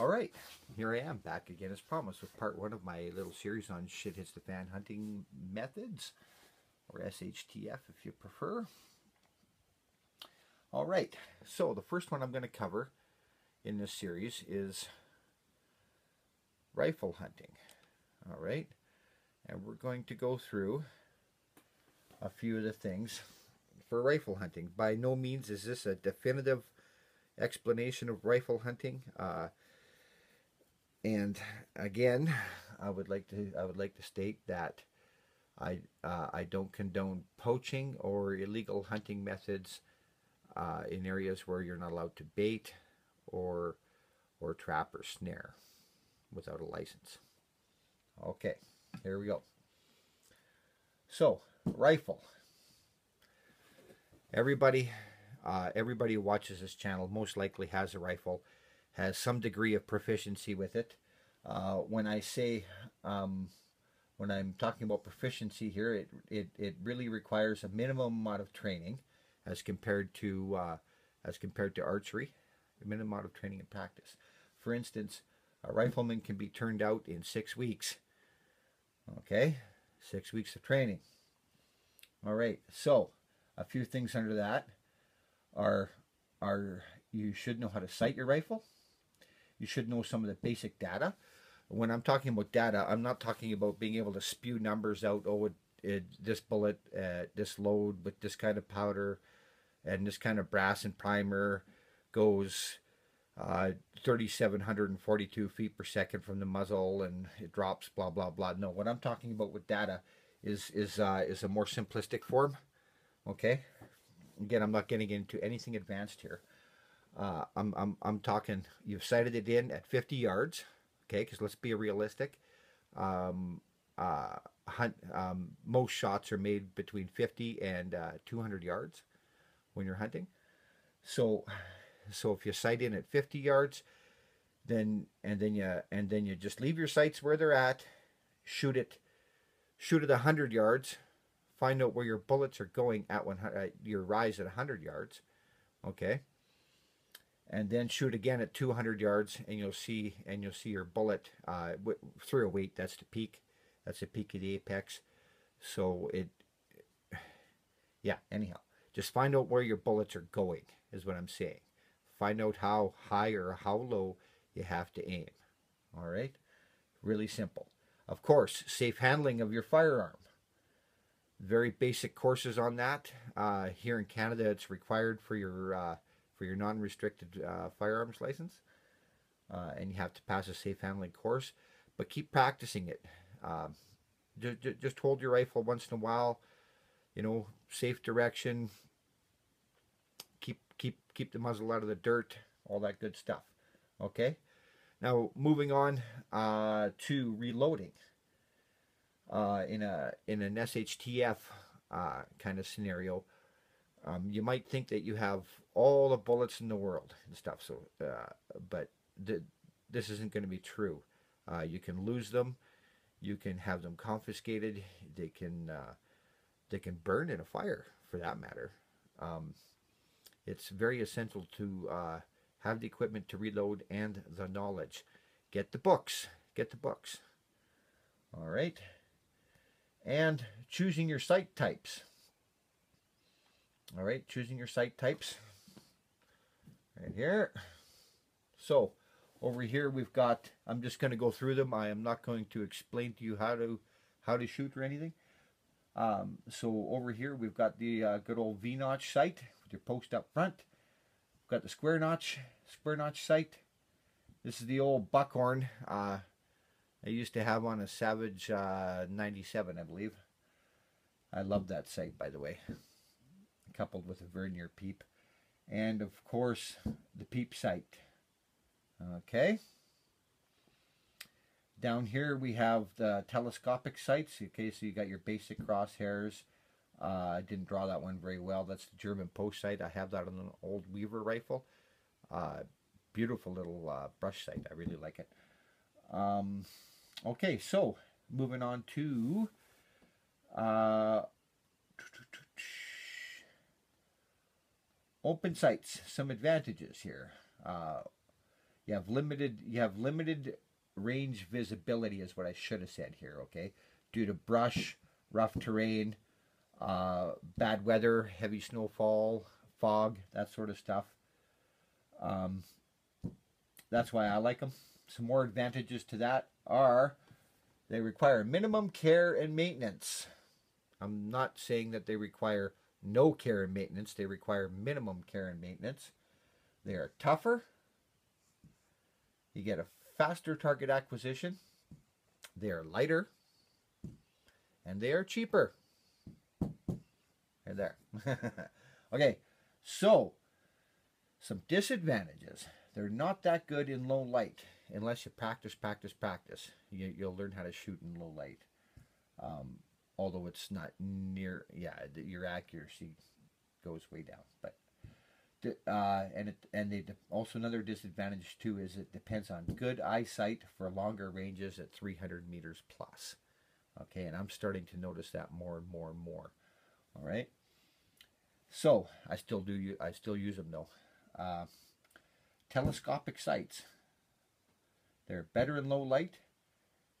Alright, here I am back again as promised with part one of my little series on shit hits the fan hunting methods, or SHTF if you prefer. Alright, so the first one I'm going to cover in this series is rifle hunting. Alright, and we're going to go through a few of the things for rifle hunting. By no means is this a definitive explanation of rifle hunting. And again, I would like to state that I don't condone poaching or illegal hunting methods in areas where you're not allowed to bait or trap or snare without a license. Okay, here we go. So, rifle. Everybody who watches this channel most likely has a rifle, has some degree of proficiency with it. When I say, when I'm talking about proficiency here, it really requires a minimum amount of training as compared to archery, a minimum amount of training and practice. For instance, a rifleman can be turned out in 6 weeks. Okay, 6 weeks of training. All right, so a few things under that are you should know how to sight your rifle. You should know some of the basic data. When I'm talking about data, I'm not talking about being able to spew numbers out. Oh, this bullet, this load with this kind of powder and this kind of brass and primer goes 3,742 feet per second from the muzzle, and it drops blah blah blah. No, what I'm talking about with data is a more simplistic form. Okay. Again, I'm not getting into anything advanced here. I'm talking, you've sighted it in at 50 yards, okay, because let's be realistic. Most shots are made between 50 and 200 yards when you're hunting. So if you sight in at 50 yards, then you just leave your sights where they're at, shoot at 100 yards, find out where your bullets are going at your rise at 100 yards, okay, and then shoot again at 200 yards, and you'll see your bullet through a weight. That's the peak. That's the peak of the apex. So yeah. Anyhow, just find out where your bullets are going is what I'm saying. Find out how high or how low you have to aim. All right, really simple. Of course, safe handling of your firearm. Very basic courses on that. Here in Canada, it's required for your non-restricted firearms license, and you have to pass a safe handling course. But keep practicing it. Just hold your rifle once in a while. You know, safe direction. Keep the muzzle out of the dirt. All that good stuff. Okay. Now moving on to reloading. In an SHTF kind of scenario, you might think that you have all the bullets in the world and stuff. So, but this isn't going to be true. You can lose them. You can have them confiscated. They can burn in a fire, for that matter. It's very essential to have the equipment to reload and the knowledge. Get the books. Get the books. All right. And choosing your sight types. All right, choosing your sight types. Right here. So, over here we've got, I'm just going to go through them. I am not going to explain to you how to shoot or anything. So over here we've got the good old V-notch sight with your post up front. We've got the square notch sight. This is the old buckhorn. I used to have on a Savage 97, I believe. I love that sight, by the way. Coupled with a vernier peep. And, of course, the peep sight. Okay. Down here we have the telescopic sights. Okay, so you got your basic crosshairs. I didn't draw that one very well. That's the German post sight. I have that on an old Weaver rifle. Beautiful little brush sight. I really like it. Okay, so moving on to open sights. Some advantages here. You have limited range visibility is what I should have said here, okay? Due to brush, rough terrain, bad weather, heavy snowfall, fog, that sort of stuff. Um, that's why I like them. Some more advantages to that are they require minimum care and maintenance. I'm not saying that they require no care and maintenance. They require minimum care and maintenance. They are tougher. You get a faster target acquisition. They are lighter. And they are cheaper. There. Okay, so some disadvantages. They're not that good in low light unless you practice. You'll learn how to shoot in low light. Although it's not near, yeah, your accuracy goes way down. But also another disadvantage too is it depends on good eyesight for longer ranges at 300 meters plus. Okay, and I'm starting to notice that more and more and more. All right. So I still use them though. Telescopic sights. They're better in low light.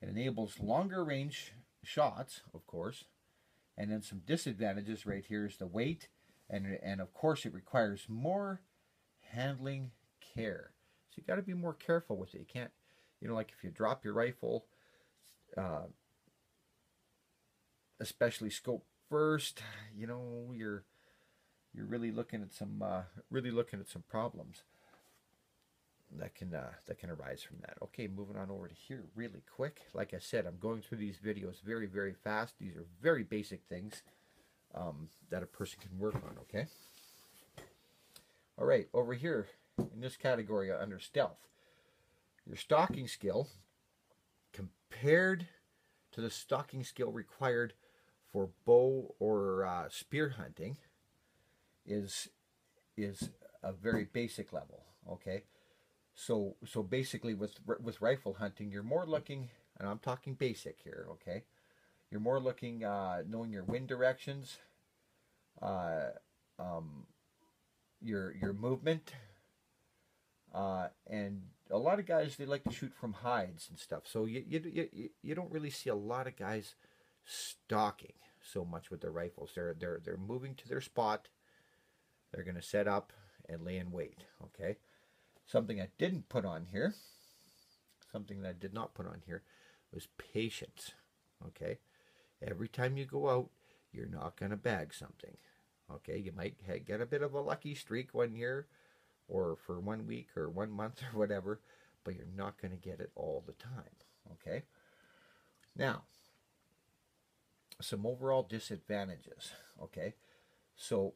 It enables longer range shots, of course. And then some disadvantages right here is the weight, and of course it requires more handling care. So you got to be more careful with it. You can't, like if you drop your rifle, especially scope first, you're really looking at some problems that can arise from that. Okay, moving on over to here really quick. Like I said, I'm going through these videos very, very fast. These are very basic things that a person can work on. Okay. All right, over here in this category under stealth, your stalking skill compared to the stalking skill required for bow or spear hunting is a very basic level. Okay, so basically with rifle hunting, you're more looking, and I'm talking basic here. Okay, you're more looking knowing your wind directions, your movement, and a lot of guys, they like to shoot from hides and stuff. So you don't really see a lot of guys stalking so much with their rifles. They're moving to their spot. They're going to set up and lay in wait. Okay. Something I didn't put on here, something that I did not put on here, was patience. Okay. Every time you go out, you're not going to bag something. Okay. You might get a bit of a lucky streak 1 year, or for 1 week or 1 month or whatever, but you're not going to get it all the time. Okay. Now, some overall disadvantages. Okay. So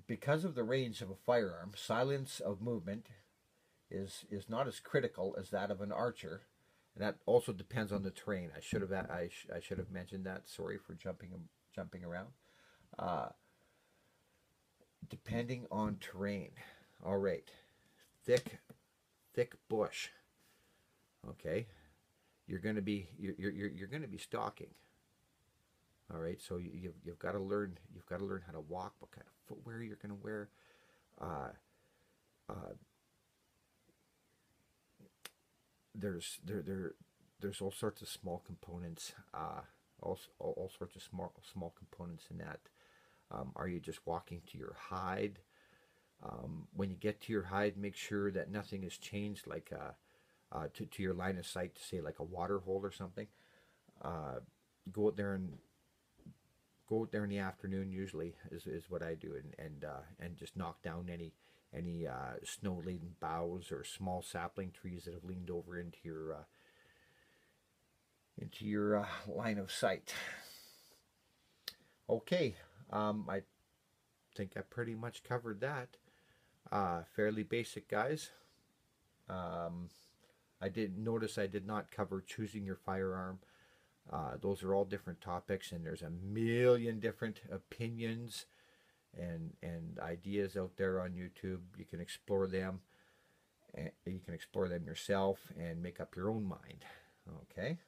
because of the range of a firearm, silence of movement is not as critical as that of an archer, and that also depends on the terrain. I should have mentioned that. Sorry for jumping around. Depending on terrain. All right, thick bush. Okay, you're going to be stalking. All right, so you've got to learn how to walk, what kind of footwear you're going to wear. There's all sorts of small components, all sorts of small components in that. Are you just walking to your hide? When you get to your hide, make sure that nothing has changed, like to your line of sight, to say like a water hole or something. Go out there in the afternoon. Usually is what I do, and just knock down any snow-laden boughs or small sapling trees that have leaned over into your line of sight. Okay, I think I pretty much covered that. Fairly basic, guys. I did not cover choosing your firearm. Those are all different topics, and there's a million different opinions and ideas out there on YouTube. You can explore them, and you can explore them yourself and make up your own mind. Okay.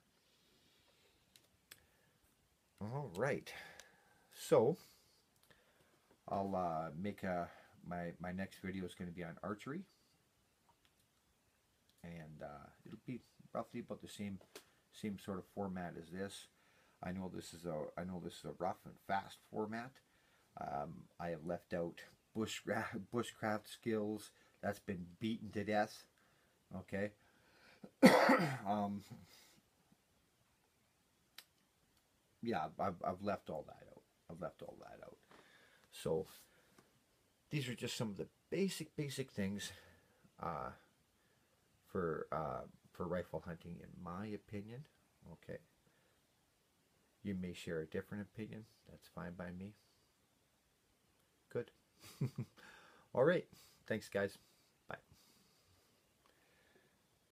All right. So I'll make my next video is going to be on archery. and it'll be roughly about the same sort of format as this. I know this is a rough and fast format. I have left out bushcraft skills. That's been beaten to death. Okay. um, yeah, I've left all that out. I've left all that out. So these are just some of the basic things uh, for rifle hunting, in my opinion. Okay. You may share a different opinion. That's fine by me. Good. All right. Thanks, guys.